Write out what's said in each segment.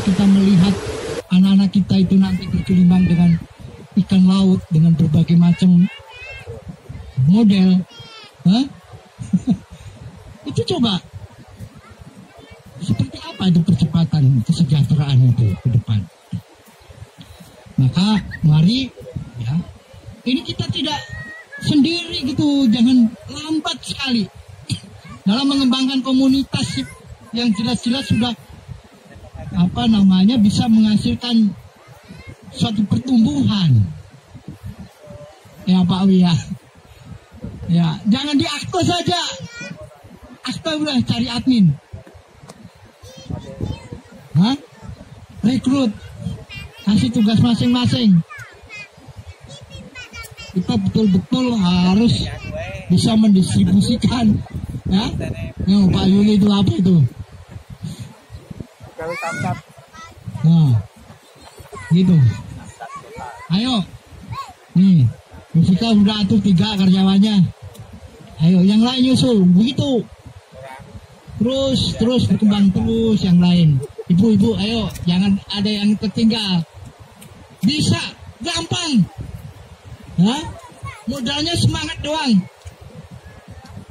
kita melihat anak-anak kita itu nanti bergelimang dengan ikan laut dengan berbagai macam model, itu coba seperti apa itu percepatan kesejahteraan itu ke depan. Maka mari ya, ini kita tidak sendiri gitu, jangan lambat sekali dalam mengembangkan komunitas yang jelas-jelas sudah bisa menghasilkan suatu pertumbuhan. Ya Pak Wiyah. Ya, jangan di akte saja. Akte udah cari admin. Rekrut. Kasih tugas masing-masing. Kita betul-betul harus bisa mendistribusikan. Ya. Pak Yuli itu apa itu? Nah, gitu. Ayo. Nih, Musika udah atur 3 karyawannya. Ayo, yang lain nyusul. Begitu. Terus berkembang terus yang lain. Ibu-ibu, ayo, jangan ada yang tertinggal. Bisa, gampang. Modalnya semangat doang.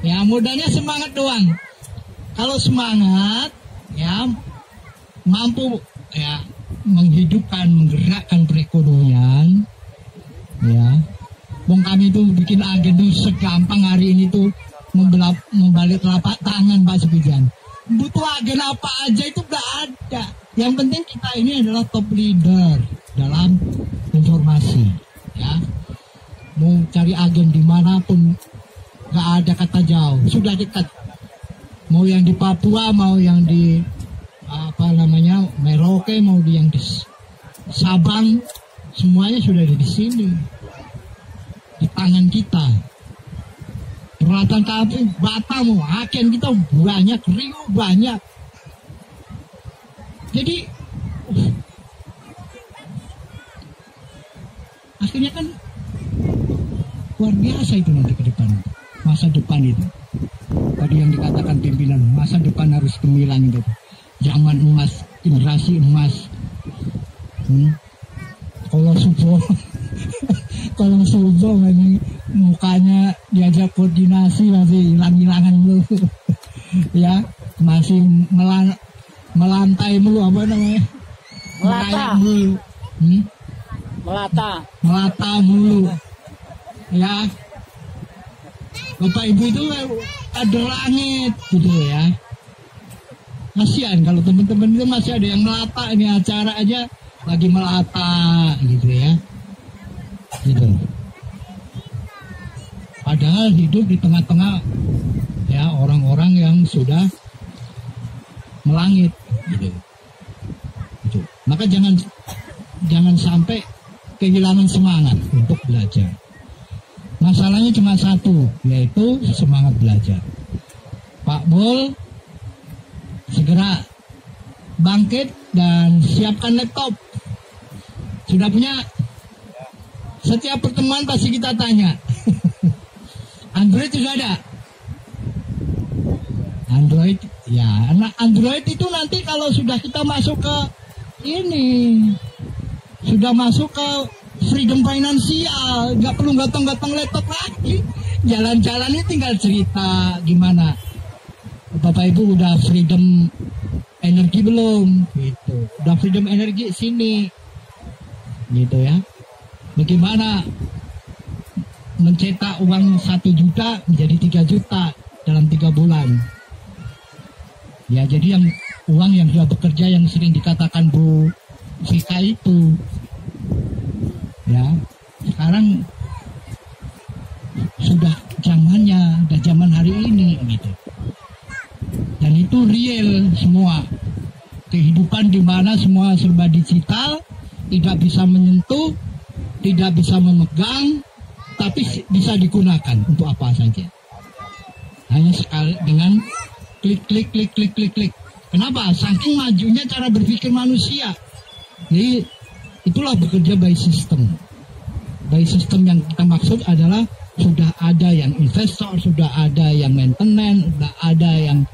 Ya, modalnya semangat doang. Kalau semangat, ya mampu ya menghidupkan, menggerakkan perekonomian. Ya, kami itu bikin agen itu segampang hari ini tuh membalik telapak tangan Pak Supijan. Butuh agen apa aja itu udah ada. Yang penting kita ini adalah top leader dalam informasi. Ya, mau cari agen dimanapun nggak ada kata jauh, sudah dekat. Mau yang di Papua, mau yang di Merauke, mau yang di Sabang, semuanya sudah ada di sini, di tangan kita. Peralatan kampung, Batam, agen kita banyak, Rio banyak. Jadi akhirnya kan luar biasa itu nanti ke depan, masa depan itu. Tadi yang dikatakan pimpinan, masa depan harus gemilang itu. Zaman emas, generasi emas. Kalau Subo mukanya diajak koordinasi masih hilang-hilangan mulu. Ya, masih melantai mulu, apa namanya? Melata mulu. Ya. Bapak Ibu itu ada langit gitu ya. Kasihan kalau teman-teman itu masih ada yang melata, ini acara aja lagi melata gitu ya. Gitu. Padahal hidup di tengah-tengah ya orang-orang yang sudah melangit gitu. Gitu. Maka jangan sampai kehilangan semangat untuk belajar. Masalahnya cuma satu, yaitu semangat belajar. Pak Bol segera bangkit dan siapkan laptop. Sudah punya? Setiap pertemuan pasti kita tanya. Android sudah ada? Android, ya. Android itu nanti kalau sudah kita masuk ke ini, sudah masuk ke freedom finansial, nggak perlu gotong-gotong laptop lagi. Jalan-jalannya tinggal cerita gimana. Bapak Ibu udah freedom energi belum? Gitu. Udah freedom energi sini. Gitu ya. Bagaimana mencetak uang 1 juta menjadi 3 juta dalam 3 bulan. Ya, jadi yang uang yang sudah bekerja yang sering dikatakan Bu Vika itu. Ya, sekarang sudah zamannya, udah zaman hari ini gitu. Dan itu real semua. Kehidupan di mana semua serba digital, tidak bisa menyentuh, tidak bisa memegang, tapi bisa digunakan untuk apa saja. Hanya sekali dengan klik. Kenapa? Saking majunya cara berpikir manusia. Jadi itulah bekerja by system. By system yang kita maksud adalah sudah ada yang investor, sudah ada yang maintenance, sudah ada yang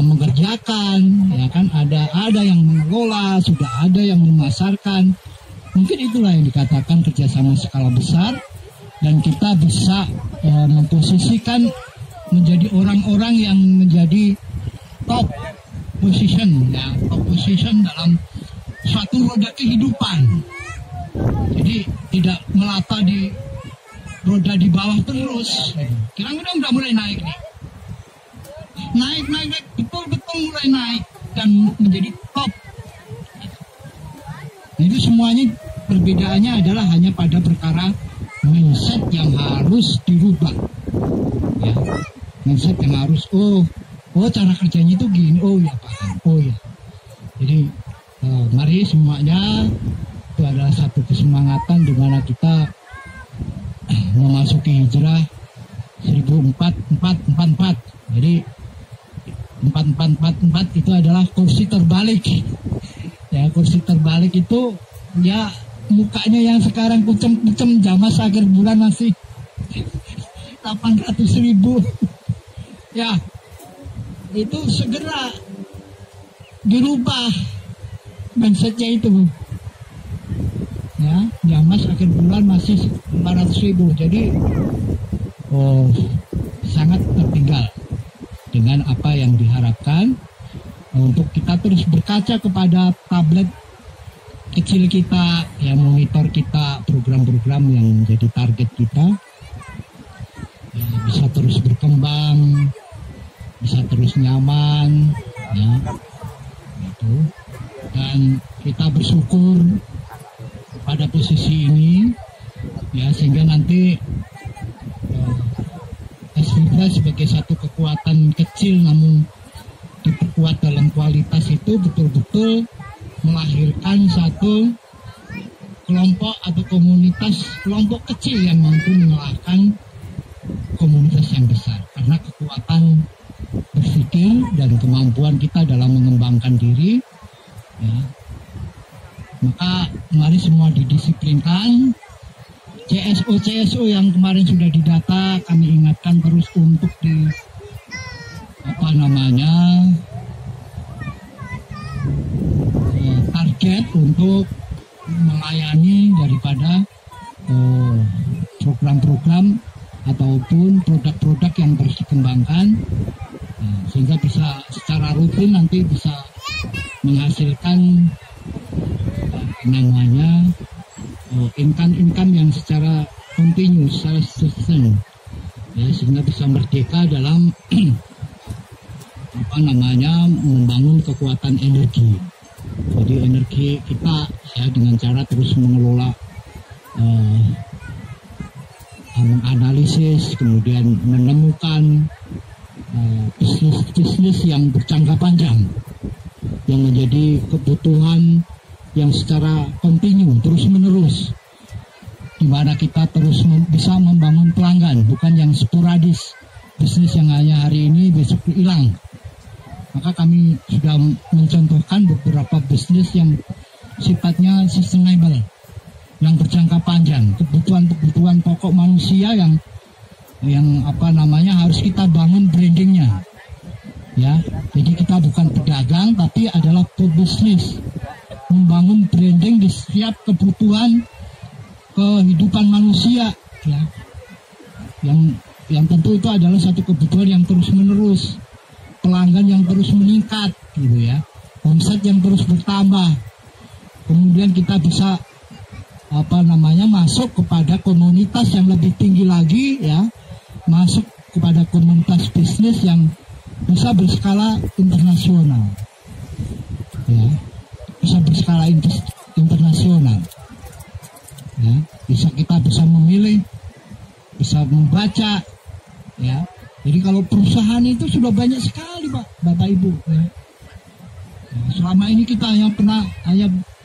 mengerjakan, ya kan, ada yang mengelola, sudah ada yang memasarkan. Mungkin itulah yang dikatakan kerjasama skala besar, dan kita bisa memposisikan menjadi orang-orang yang menjadi top position, ya, top position dalam suatu roda kehidupan. Jadi tidak melata di roda di bawah terus. Kira-kira udah mulai naik nih. Naik, betul-betul mulai naik dan menjadi top. Itu semuanya perbedaannya adalah hanya pada perkara mindset yang harus dirubah. Ya, mindset yang harus, oh cara kerjanya itu gini, oh ya paham, oh ya. Jadi mari semuanya, itu adalah satu kesemangatan di mana kita memasuki hijrah 1444. Jadi 4444 itu adalah kursi terbalik. Ya, kursi terbalik itu ya mukanya yang sekarang kucem-kucem, jamas akhir bulan masih 800.000. Ya, itu segera dirubah mindsetnya itu. Ya, jamas akhir bulan masih 400.000. Jadi sangat tertinggal dengan apa yang diharapkan. Untuk kita terus berkaca kepada tablet kecil kita, yang monitor kita, program-program yang menjadi target kita, ya, bisa terus berkembang, bisa terus nyaman, ya, gitu. Dan kita bersyukur pada posisi ini, ya, sehingga nanti SVIBRA sebagai satu kekuatan kecil namun diperkuat dalam kualitas itu betul-betul melahirkan satu kelompok atau komunitas, kelompok kecil yang mampu mengalahkan komunitas yang besar, karena kekuatan berpikir dan kemampuan kita dalam mengembangkan diri, ya. Maka mari semua didisiplinkan. CSO yang kemarin sudah didata, kami ingatkan terus untuk target untuk melayani daripada program-program ataupun produk-produk yang terus dikembangkan, sehingga bisa secara rutin nanti bisa menghasilkan namanya income yang secara continuous, self-sustain, ya, sehingga bisa merdeka dalam membangun kekuatan energi. Jadi energi kita, ya, dengan cara terus mengelola, menganalisis, kemudian menemukan bisnis yang berjangka panjang yang menjadi kebutuhan yang secara kontinu, terus menerus, di mana kita terus bisa membangun pelanggan, bukan yang sporadis, bisnis yang hanya hari ini besok hilang. Maka kami sudah mencontohkan beberapa bisnis yang sifatnya sustainable, yang berjangka panjang, kebutuhan pokok manusia yang harus kita bangun brandingnya, ya. Jadi kita bukan pedagang, tapi adalah pebisnis, membangun branding di setiap kebutuhan kehidupan manusia, ya. Yang tentu itu adalah satu kebutuhan yang terus menerus, pelanggan yang terus meningkat, gitu ya, omset yang terus bertambah. Kemudian kita bisa masuk kepada komunitas yang lebih tinggi lagi, ya, masuk kepada komunitas bisnis yang bisa berskala internasional, ya, bisa berskala internasional, ya, kita bisa memilih, bisa membaca, ya. Jadi kalau perusahaan itu sudah banyak sekali, Bapak Ibu, ya. Selama ini kita hanya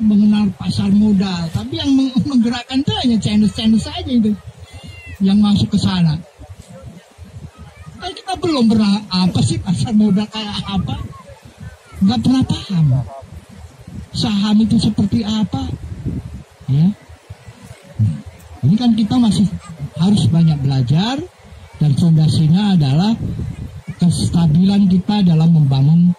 mengenal pasar modal, tapi yang menggerakkan itu hanya channel saja itu yang masuk ke sana. Kan kita belum pernah apa sih pasar modal kayak apa, nggak pernah paham. Saham itu seperti apa, ya. Ini kan kita masih harus banyak belajar, dan fondasinya adalah kestabilan kita dalam membangun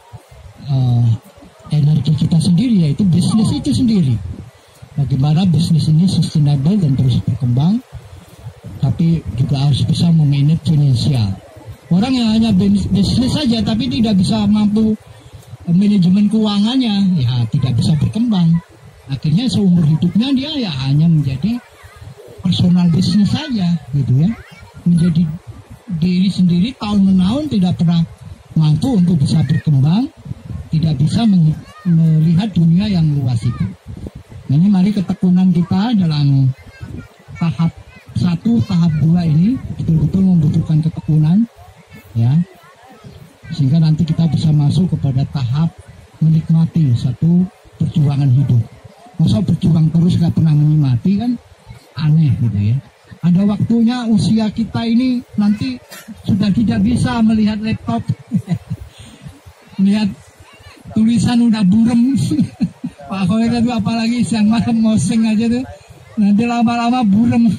energi kita sendiri, yaitu bisnis itu sendiri. Bagaimana bisnis ini sustainable dan terus berkembang, tapi juga harus bisa memanage finansial. Orang yang hanya bisnis saja tapi tidak bisa mampu manajemen keuangannya, ya tidak bisa berkembang. Akhirnya seumur hidupnya dia ya hanya menjadi personal bisnis saja, gitu ya. Menjadi diri sendiri tahun-menahun tidak pernah mampu untuk bisa berkembang, tidak bisa melihat dunia yang luas itu. Nah, ini mari ketekunan kita dalam tahap 1, tahap 2 ini betul-betul membutuhkan ketekunan, ya, sehingga nanti kita bisa masuk kepada tahap menikmati satu perjuangan hidup. Masa berjuang terus gak pernah menikmati kan aneh gitu ya. Ada waktunya usia kita ini nanti sudah tidak bisa melihat laptop, melihat tulisan udah burem. Pak Khoir itu apalagi siang malam ngoseng aja tuh, nanti lama-lama burem.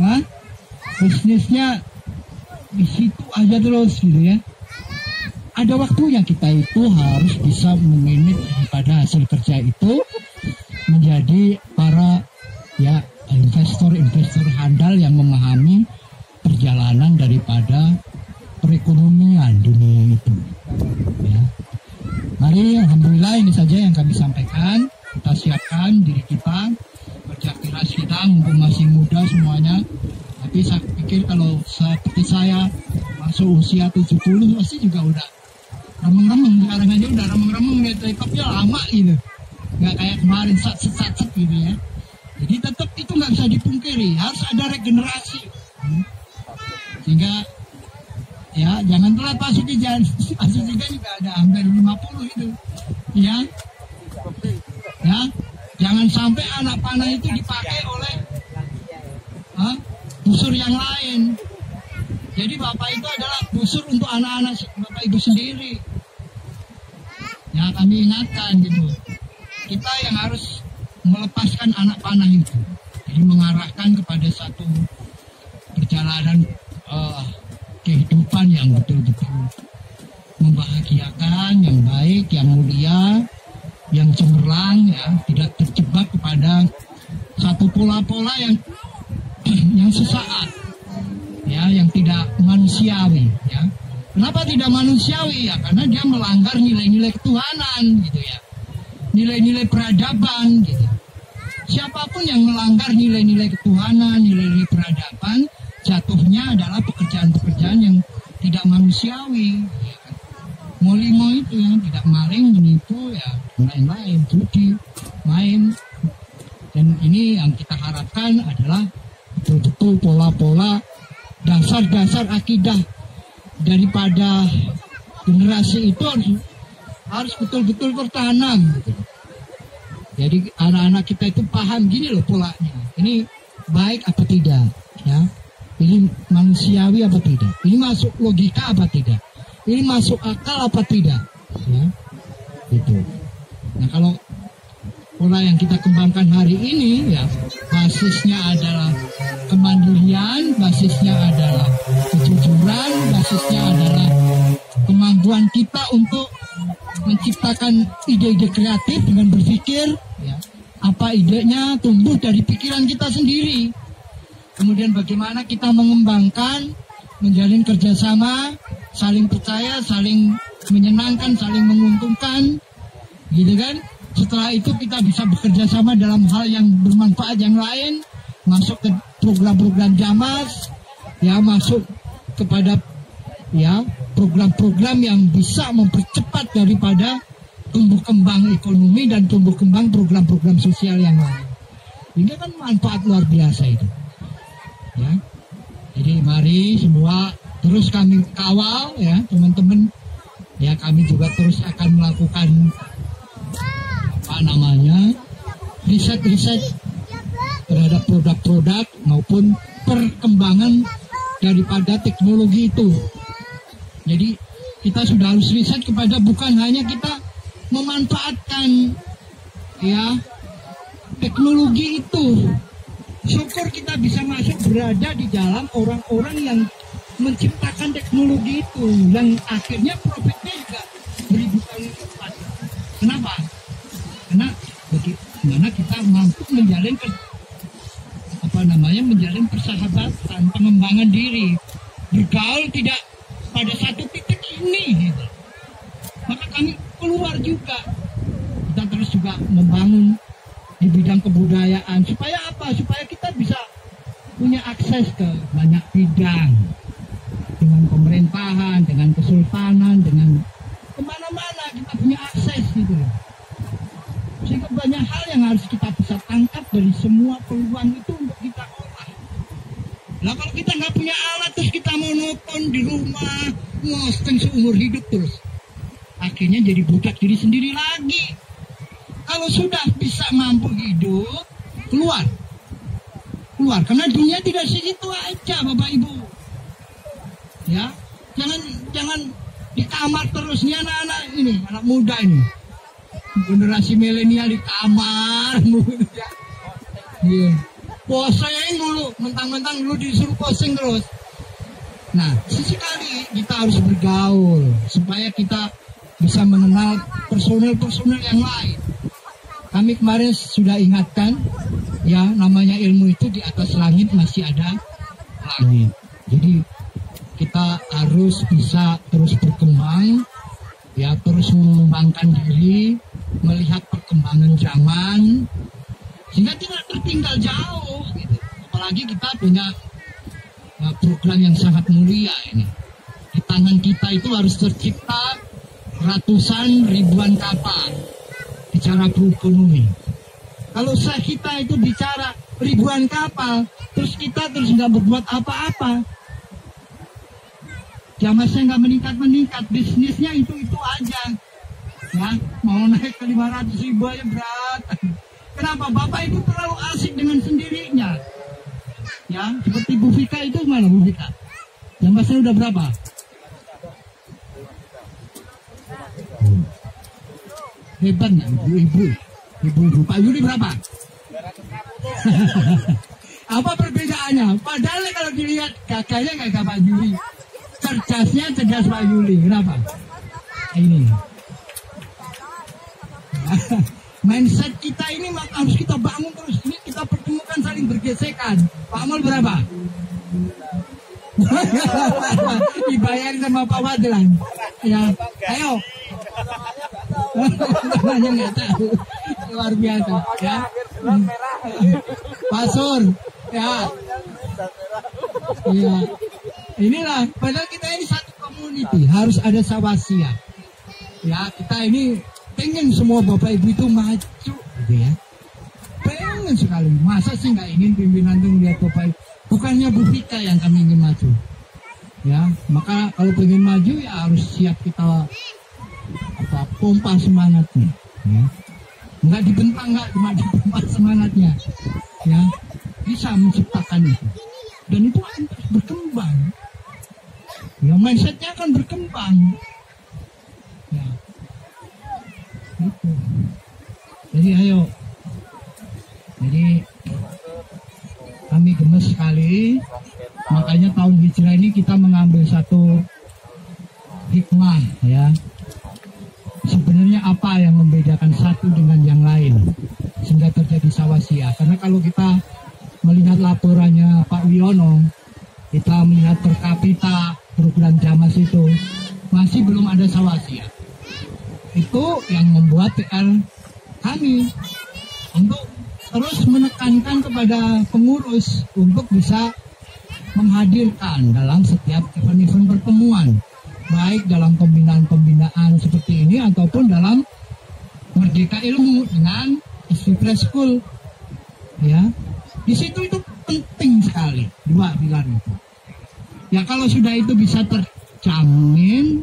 Hah? Bisnisnya di situ aja terus gitu ya. Ada waktunya kita itu harus bisa memanage pada hasil kerja itu menjadi para ya investor handal yang memahami perjalanan daripada perekonomian dunia itu. Ya. Mari, alhamdulillah ini saja yang kami sampaikan. Kita siapkan diri kita, kerja keras kita, mumpung masih muda semuanya. Tapi saya pikir kalau seperti saya masuk usia 70 pasti juga udah remeng-remeng. Sekarang aja udah remeng-remeng, laptopnya lama gitu. Nggak kayak kemarin sat-sat gitu ya. Jadi tetap itu nggak bisa dipungkiri, harus ada regenerasi. Sehingga ya jangan telat masuki jalan. Juga ada hampir 50 itu. Ya. Ya, jangan sampai anak panah itu dipakai oleh busur yang lain. Jadi bapak itu adalah busur untuk anak-anak bapak ibu sendiri. Ya, kami ingatkan gitu. Kita yang harus melepaskan anak panah itu, jadi mengarahkan kepada satu perjalanan kehidupan yang betul-betul membahagiakan, yang baik, yang mulia, yang cemerlang, ya, tidak terjebak kepada satu pola-pola yang sesaat, ya, yang tidak manusiawi, ya. Kenapa tidak manusiawi? Ya, karena dia melanggar nilai-nilai ketuhanan, gitu ya, nilai-nilai peradaban, gitu. Siapapun yang melanggar nilai-nilai ketuhanan, nilai-nilai peradaban, jatuhnya adalah pekerjaan-pekerjaan yang tidak manusiawi. Ya kan? Molimo itu yang tidak maling, menipu, ya lain-lain, judi, main. Dan ini yang kita harapkan adalah betul-betul pola-pola dasar-dasar akidah daripada generasi itu harus betul-betul tertanam. Gitu. Jadi anak-anak kita itu paham gini loh polanya. Ini baik apa tidak, ya? Ini manusiawi apa tidak? Ini masuk logika apa tidak? Ini masuk akal apa tidak? Ya, gitu. Nah, kalau pola yang kita kembangkan hari ini, ya, basisnya adalah kemandirian, basisnya adalah kejujuran, basisnya adalah kemampuan kita untuk menciptakan ide-ide kreatif dengan berpikir, ya, apa idenya tumbuh dari pikiran kita sendiri. Kemudian bagaimana kita mengembangkan, menjalin kerjasama, saling percaya, saling menyenangkan, saling menguntungkan, gitu kan? Setelah itu kita bisa bekerja sama dalam hal yang bermanfaat yang lain, masuk ke program-program Jamas, ya, masuk kepada ya program-program yang bisa mempercepat daripada tumbuh kembang ekonomi dan tumbuh kembang program-program sosial yang lain. Ini kan manfaat luar biasa itu. Ya. Jadi mari semua terus kami kawal, ya teman-teman. Ya, kami juga terus akan melakukan riset-riset terhadap produk-produk maupun perkembangan daripada teknologi itu. Jadi kita sudah harus riset kepada bukan hanya kita memanfaatkan, ya, teknologi itu. Syukur kita bisa masuk berada di dalam orang-orang yang menciptakan teknologi itu yang akhirnya profitnya juga beribu kali lipat. Kenapa? Karena bagaimana kita mampu menjalin menjalin persahabatan, pengembangan diri, bergaul tidak pada satu titik ini. Gitu. Maka kami keluar juga, kita terus juga membangun di bidang kebudayaan. Supaya apa? Supaya kita bisa punya akses ke banyak bidang, dengan pemerintahan, dengan kesultanan, dengan kemana-mana kita punya akses gitu. Sehingga banyak hal yang harus kita bisa tangkap dari semua peluang itu untuk kita olah. Nah kalau kita nggak punya alat terus kita monoton di rumah, ngosteng seumur hidup terus, akhirnya jadi budak diri sendiri lagi. Kalau sudah bisa mampu hidup, keluar, karena dunia tidak segitu aja, Bapak Ibu. Ya, jangan di kamar terus nih anak-anak ini, anak muda ini. Generasi milenial di kamar mulu ya. Iya. Poseng dulu, mentang-mentang dulu disuruh poseng terus. Nah, sesekali kita harus bergaul supaya kita bisa mengenal personel-personel yang lain. Kami kemarin sudah ingatkan, ya namanya ilmu itu di atas langit masih ada langit. Jadi kita harus bisa terus berkembang, ya terus mengembangkan diri, melihat perkembangan zaman, sehingga tidak tertinggal jauh. Gitu. Apalagi kita punya program yang sangat mulia ini. Di tangan kita itu harus tercipta ratusan ribuan kapal. Bicara berokonomi. Kalau kita itu bicara ribuan kapal, terus kita nggak berbuat apa-apa, jamasnya nggak meningkat, bisnisnya itu aja. Ya, mau naik ke 500.000 aja berat. Kenapa? Bapak itu terlalu asik dengan sendirinya. Ya, seperti Bu Vika itu mana Bu Vika? Jamasnya udah berapa? Hebat nggak ibu-ibu? Pak Yuli berapa? Apa perbedaannya? Padahal kalau dilihat kakaknya kayak Pak Yuli, cerdas Pak Yuli. Kenapa? Ini mindset kita ini harus kita bangun terus. Ini kita pertemukan saling bergesekan. Pak Amol berapa? Dibayarin sama Pak Wadlan. Ya, ayo. Namanya nggak tahu. Luar biasa. Ya. Pak Sur. Ya. Iya. Inilah. Padahal kita ini satu community. Harus ada sawasiya. Ya, kita ini pengen semua Bapak Ibu itu maju, gitu ya. Pengen sekali. Masa sih nggak ingin pimpinan itu melihat Bapak Ibu? Bukannya Bu Vika yang kami ingin maju. Ya, maka kalau pengen maju ya harus siap kita pompa semangatnya. Ya. Nggak dibentang, nggak cuma dipompa semangatnya. Ya, bisa menciptakan itu. Dan itu akan terus berkembang. Ya, mindsetnya akan berkembang. Ya. Gitu. Jadi ayo. Jadi kami gemes sekali. Makanya tahun hijrah ini kita mengambil satu hikmah ya. Sebenarnya apa yang membedakan satu dengan yang lain sehingga terjadi sawasiya? Karena kalau kita melihat laporannya Pak Wiono, kita melihat per kapita program Jamas itu masih belum ada sawasiya. Itu yang membuat PR kami untuk terus menekankan kepada pengurus untuk bisa menghadirkan dalam setiap event-event pertemuan, baik dalam pembinaan-pembinaan seperti ini ataupun dalam Merdeka Ilmu dengan Istiqlal School. Ya, di situ itu penting sekali dua pilar itu. Ya kalau sudah itu bisa terjamin,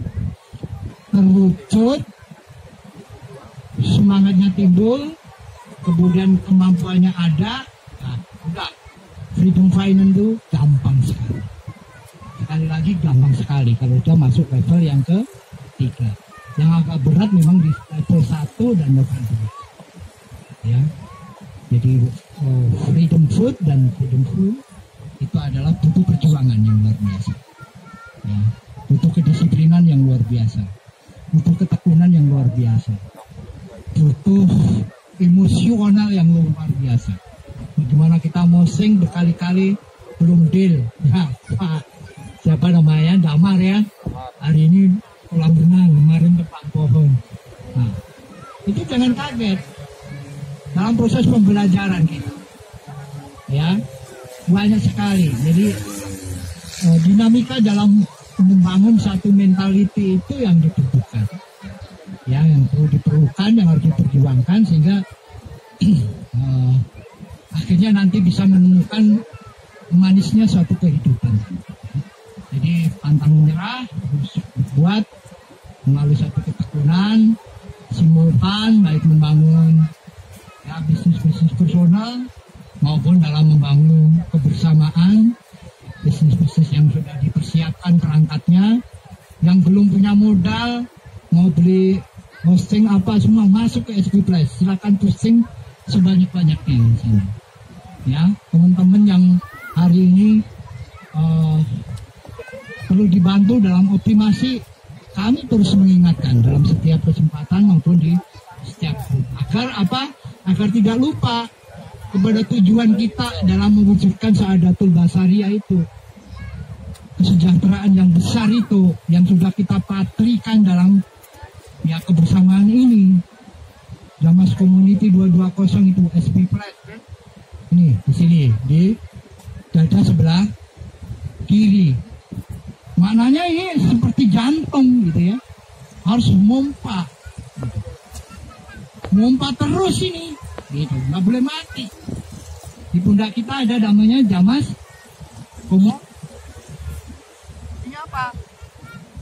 terwujud, semangatnya timbul, kemudian kemampuannya ada, nah, udah. Freedom Finance itu gampang sekali. Sekali lagi gampang sekali kalau sudah masuk level yang ketiga. Yang agak berat memang di level 1 dan level 2. Ya. Jadi Freedom Food dan Freedom Food itu adalah butuh perjuangan yang luar biasa. Ya, butuh kedisiplinan yang luar biasa, butuh ketekunan yang luar biasa, butuh emosional yang luar biasa. Bagaimana kita mosing berkali-kali belum deal. Ya, Pak, siapa namanya? Damar ya. Hari ini kolam renang, kemarin tebang pohon. Nah, itu jangan kaget dalam proses pembelajaran kita. Ya, banyak sekali. Jadi dinamika dalam membangun satu mentality itu yang dibutuhkan. Ya, yang perlu diperlukan, yang harus diperjuangkan sehingga akhirnya nanti bisa menemukan manisnya suatu kehidupan. Jadi pantang menyerah, harus buat melalui satu ketekunan, simultan baik membangun ya bisnis-bisnis personal maupun dalam membangun kebersamaan, bisnis-bisnis yang sudah dipersiapkan perangkatnya, yang belum punya modal mau beli hosting apa semua masuk ke SB Place, silakan posting sebanyak-banyaknya di sini. Ya, teman-teman yang hari ini perlu dibantu dalam optimasi, kami terus mengingatkan dalam setiap kesempatan maupun di setiap agar apa? Agar tidak lupa kepada tujuan kita dalam mewujudkan Saadatul Basariyah itu, kesejahteraan yang besar itu yang sudah kita patrikan dalam ya kebersamaan ini. Jamas Community 220 itu SB Press. Ini di sini di dada sebelah kiri. Maknanya ini seperti jantung gitu ya. Harus mompa. Mompa terus ini. Gitu, nggak boleh mati. Di pundak kita ada namanya Jamas Community. Ini apa?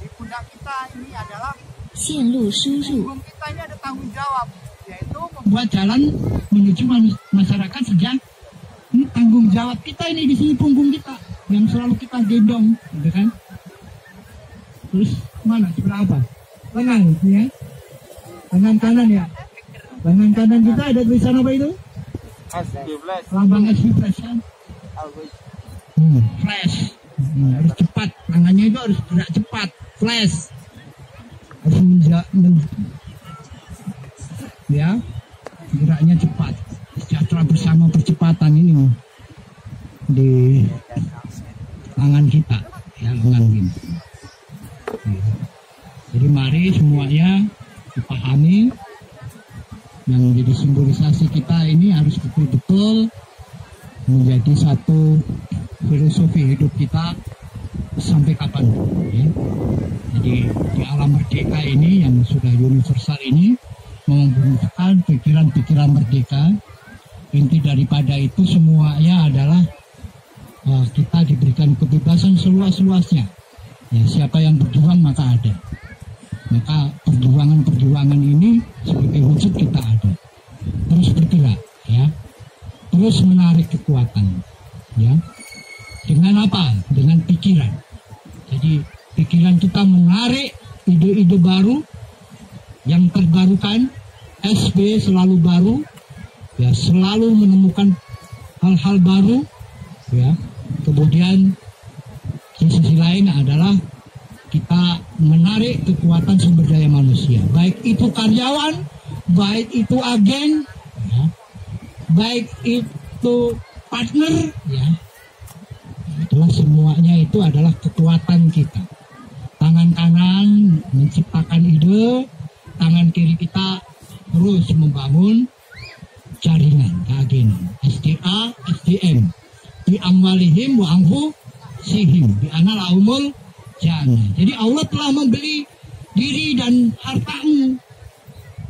Di pundak kita ini adalah punggung kita ini ada tanggung jawab, yaitu membuat jalan menuju masyarakat sejahtera. Ini tanggung jawab kita ini di sini punggung kita yang selalu kita gendong, gitu kan? Terus mana? Sebelah apa? Lengan, ya? Lengan kanan ya? Lengan kanan kita ada tulisan apa itu? Lambang SB Flash kan? Flash. Harus cepat, tangannya itu harus gerak cepat. Flash. Harus ya, geraknya cepat. Sejahtera bersama percepatan ini di tangan kita, ya lengan ini. Jadi mari semuanya dipahami yang menjadi simbolisasi kita ini harus betul-betul menjadi satu filosofi hidup kita sampai kapan. Ya. Jadi di alam merdeka ini yang sudah universal ini membutuhkan pikiran-pikiran merdeka. Inti daripada itu semuanya adalah kita diberikan kebebasan seluas-luasnya. Ya, siapa yang berjuang maka ada. Maka perjuangan-perjuangan ini sebagai wujud kita ada. Terus bergerak, ya. Terus menarik kekuatan, ya. Dengan apa? Dengan pikiran. Jadi pikiran kita menarik ide-ide baru yang terbarukan. SB selalu baru, ya, selalu menemukan hal-hal baru, ya. Kemudian di sisi lain adalah kita menarik kekuatan sumber daya manusia, baik itu karyawan, baik itu agen, ya, baik itu partner, ya, itulah semuanya itu adalah kekuatan kita. Tangan kanan menciptakan ide, tangan kiri kita terus membangun jaringan keagenan, SDA, SDM, di amwalihim wa anfusihim, di analahumul jannah. Jadi Allah telah membeli diri dan hartamu.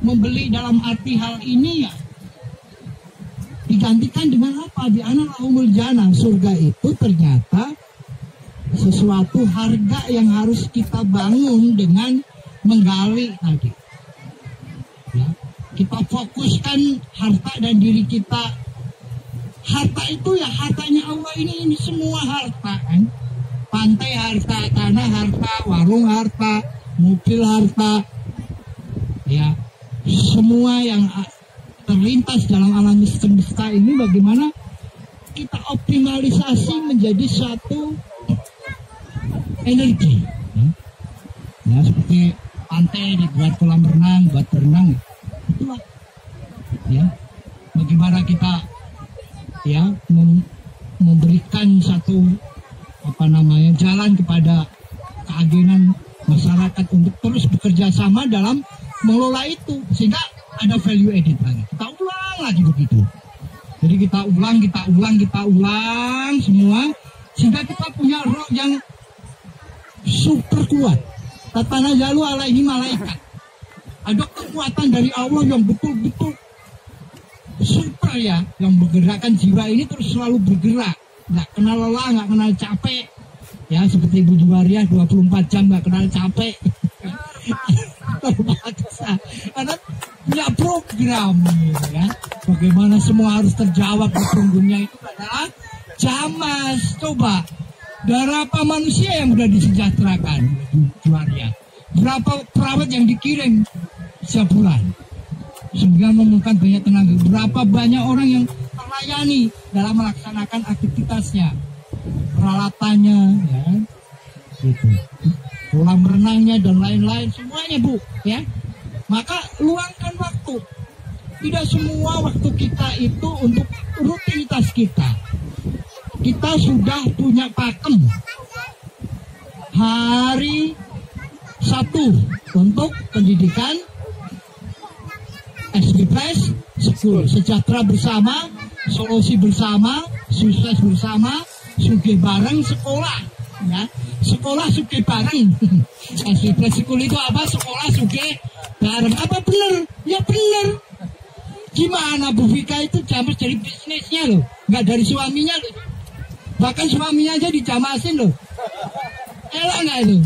Membeli dalam arti hal ini ya digantikan dengan apa? Di analahumul jannah. Surga itu ternyata sesuatu harga yang harus kita bangun dengan menggali tadi. Ya, kita fokuskan harta dan diri kita. Harta itu ya hartanya Allah ini semua harta kan. Pantai harta, tanah harta, warung harta, mobil harta, ya semua yang terlintas dalam alam semesta ini bagaimana kita optimalisasi menjadi satu energi. Ya, seperti pantai dibuat kolam renang, buat berenang, itulah. Ya, bagaimana kita ya memberikan satu jalan kepada keagenan masyarakat untuk terus bekerja sama dalam mengelola itu, sehingga ada value added lagi. Kita ulang lagi begitu. Jadi kita ulang semua, sehingga kita punya roh yang super kuat. Tatana jalu alaihi malaikat. Ada kekuatan dari Allah yang betul-betul super ya, yang menggerakkan jiwa ini terus selalu bergerak. Nggak kenal lelah, nggak kenal capek. Ya, seperti Ibu Juwariah 24 jam nggak kenal capek. Karena punya program ya. Bagaimana semua harus terjawab di punggungnya itu adalah Jamas. Coba, berapa manusia yang sudah disejahterakan Juwariah? Berapa perawat yang dikirim sebulan? Sehingga memerlukan banyak tenaga. Berapa banyak orang yang terlayani dalam melaksanakan aktivitasnya, peralatannya, ya, gitu, kolam renangnya dan lain-lain semuanya, Bu, ya. Maka luangkan waktu. Tidak semua waktu kita itu untuk rutinitas kita. Kita sudah punya pakem hari Sabtu untuk pendidikan SDPS, sejahtera bersama, solusi bersama, sukses bersama, sugih bareng, sekolah, ya, sekolah sugih bareng. SDPS sekolah itu apa? Sekolah sugih bareng. Apa benar? Ya benar. Gimana Bu Vika itu jamas dari bisnisnya loh, nggak dari suaminya loh. Bahkan suaminya aja dijamasin loh. Elah nggak itu?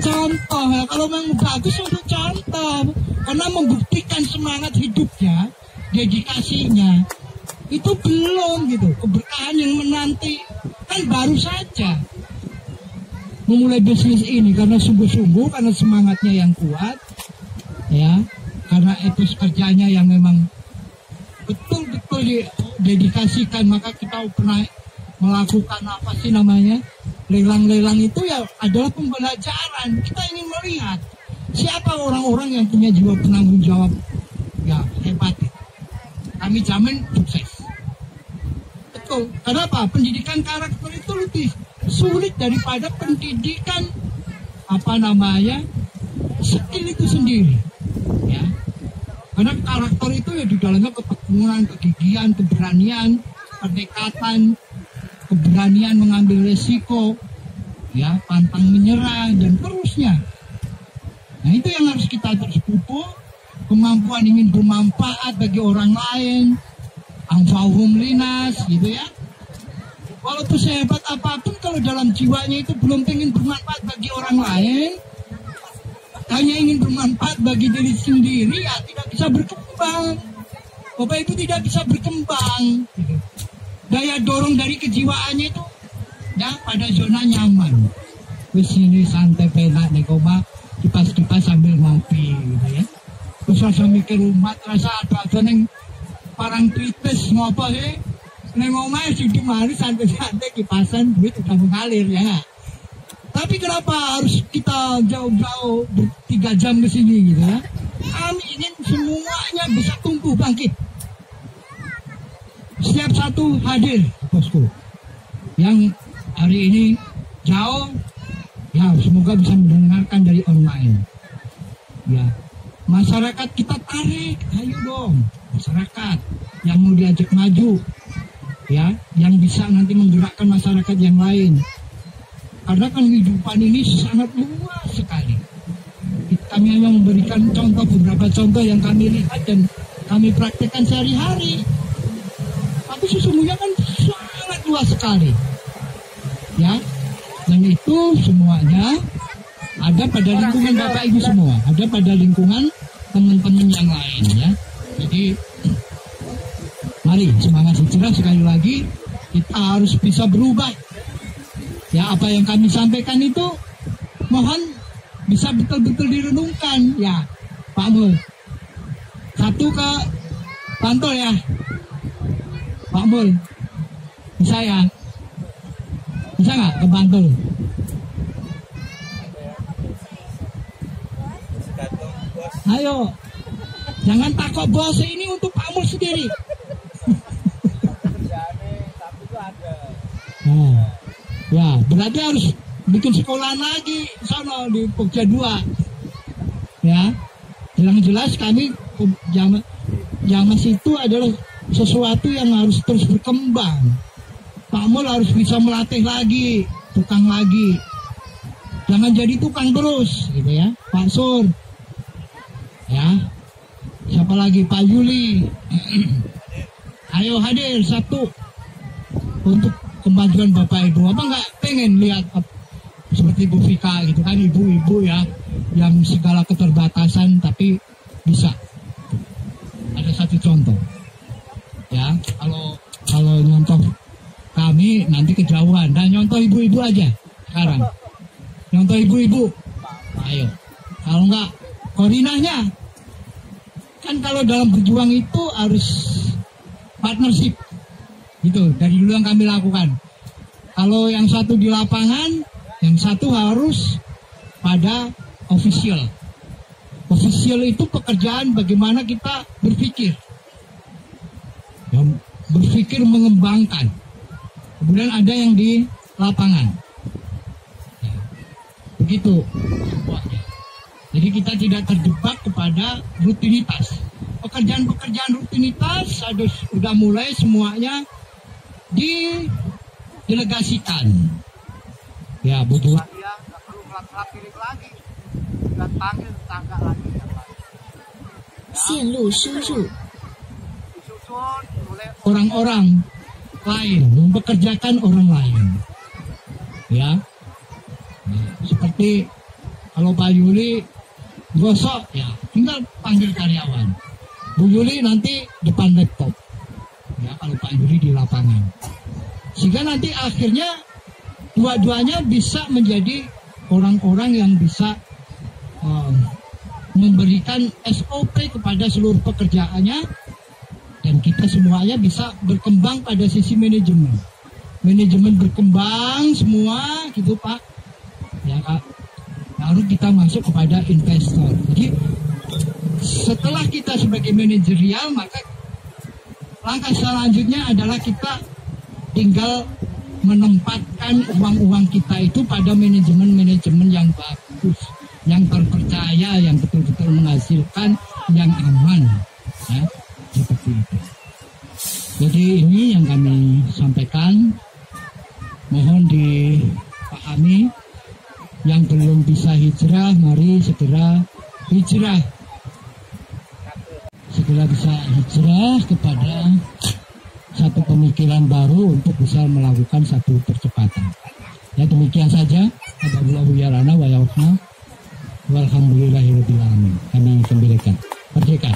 Contoh ya, kalau memang bagus untuk contoh, karena membuktikan semangat hidupnya, dedikasinya, itu belum gitu. Keberkahan yang menanti kan baru saja memulai bisnis ini karena sungguh-sungguh, karena semangatnya yang kuat, ya, karena etos kerjanya yang memang betul-betul didedikasikan. Maka kita pernah melakukan apa sih namanya, lelang-lelang itu ya adalah pembelajaran. Kita ingin melihat siapa orang-orang yang punya jiwa penanggung jawab ya hebat. Kami jamin sukses. Betul. Kenapa? Pendidikan karakter itu lebih sulit daripada pendidikan skill itu sendiri. Ya. Karena karakter itu ya di dalamnya ketekunan, kegigihan, keberanian, pendekatan, keberanian mengambil resiko, ya, pantang menyerah dan terusnya. Nah, itu yang harus kita terus pupuk, kemampuan ingin bermanfaat bagi orang lain, anfa'uhum linas, gitu ya. Walaupun sehebat apapun, kalau dalam jiwanya itu belum ingin bermanfaat bagi orang lain, hanya ingin bermanfaat bagi diri sendiri, ya tidak bisa berkembang. Bapak Ibu tidak bisa berkembang. Gitu. Daya dorong dari kejiwaannya itu ya pada zona nyaman. Wis ini santai penak nih koma, kipas-kipas sambil ngopi gitu ya. Terus rasa mikir umat, rasa ada neng parang kritis ngopo sih. Neng omahe sing mari santai-santai kipasan duit udah mengalir ya. Tapi kenapa harus kita jauh-jauh 3 jam ke sini gitu ya? Kami ingin semuanya bisa tumbuh bangkit. Setiap satu hadir, bosku. Yang hari ini jauh, ya semoga bisa mendengarkan dari online. Ya, masyarakat kita tarik, ayo dong, masyarakat yang mau diajak maju, ya, yang bisa nanti menggerakkan masyarakat yang lain. Karena kan kehidupan ini sangat luas sekali. Kami hanya memberikan contoh, beberapa contoh yang kami lihat dan kami praktekkan sehari-hari. Tapi sesungguhnya kan sangat luas sekali. Ya, dan itu semuanya ada pada lingkungan Bapak Ibu semua, ada pada lingkungan teman-teman yang lain ya. Jadi mari semangat hijrah sekali lagi, kita harus bisa berubah. Ya, apa yang kami sampaikan itu mohon bisa betul-betul direnungkan ya, Pak Mul. Satu ke Bantul ya, Pak Mul. Bisa ya? Bisa nggak ke Bantul? Ayo, jangan takut bos, ini untuk Pak Mul sendiri. Nah, ya berarti harus bikin sekolahan lagi sana di Pokja 2. Ya, jelas-jelas kami Jamas itu adalah sesuatu yang harus terus berkembang. Pak Mul harus bisa melatih lagi, tukang lagi. Jangan jadi tukang terus, gitu ya. Pak Sur, ya. Siapa lagi? Pak Yuli. Ayo hadir satu untuk kemajuan Bapak Ibu. Apa nggak pengen lihat seperti Bu Vika gitu kan, ibu-ibu ya, yang segala keterbatasan tapi bisa. Ada satu contoh, ya. Kalau nyontoh kami nanti kejauhan. Dan nyontoh ibu-ibu aja sekarang. Nyontoh ibu-ibu. Ayo. Kalau nggak koordinahnya. Kan kalau dalam berjuang itu harus partnership. Gitu. Dari dulu yang kami lakukan. Kalau yang satu di lapangan, yang satu harus pada official. Official itu pekerjaan bagaimana kita berpikir. Ya, berpikir mengembangkan. Kemudian ada yang di lapangan. Ya, begitu. Jadi kita tidak terjebak kepada rutinitas. Pekerjaan-pekerjaan rutinitas sudah mulai semuanya didelegasikan. Ya, butuh. Nggak perlu pilih lagi. Nggak panggil tetangga lagi. Orang-orang lain mempekerjakan orang lain, ya. Seperti kalau Pak Yuli gosok, ya tinggal panggil karyawan. Bu Yuli nanti depan laptop, ya kalau Pak Yuli di lapangan. Sehingga nanti akhirnya dua-duanya bisa menjadi orang-orang yang bisa memberikan SOP kepada seluruh pekerjaannya. Dan kita semuanya bisa berkembang pada sisi manajemen. Manajemen berkembang semua gitu Pak. Ya Kak. Lalu kita masuk kepada investor. Jadi setelah kita sebagai manajerial, maka langkah selanjutnya adalah kita tinggal menempatkan uang-uang kita itu pada manajemen-manajemen yang bagus, yang terpercaya, yang betul-betul menghasilkan, yang aman. Ya. Seperti itu. Jadi ini yang kami sampaikan. Mohon dipahami. Yang belum bisa hijrah, mari segera hijrah. Segera bisa hijrah kepada satu pemikiran baru untuk bisa melakukan satu percepatan. Ya demikian saja. Alhamdulillahirabbil alamin. Kami kembalikan. Merdeka.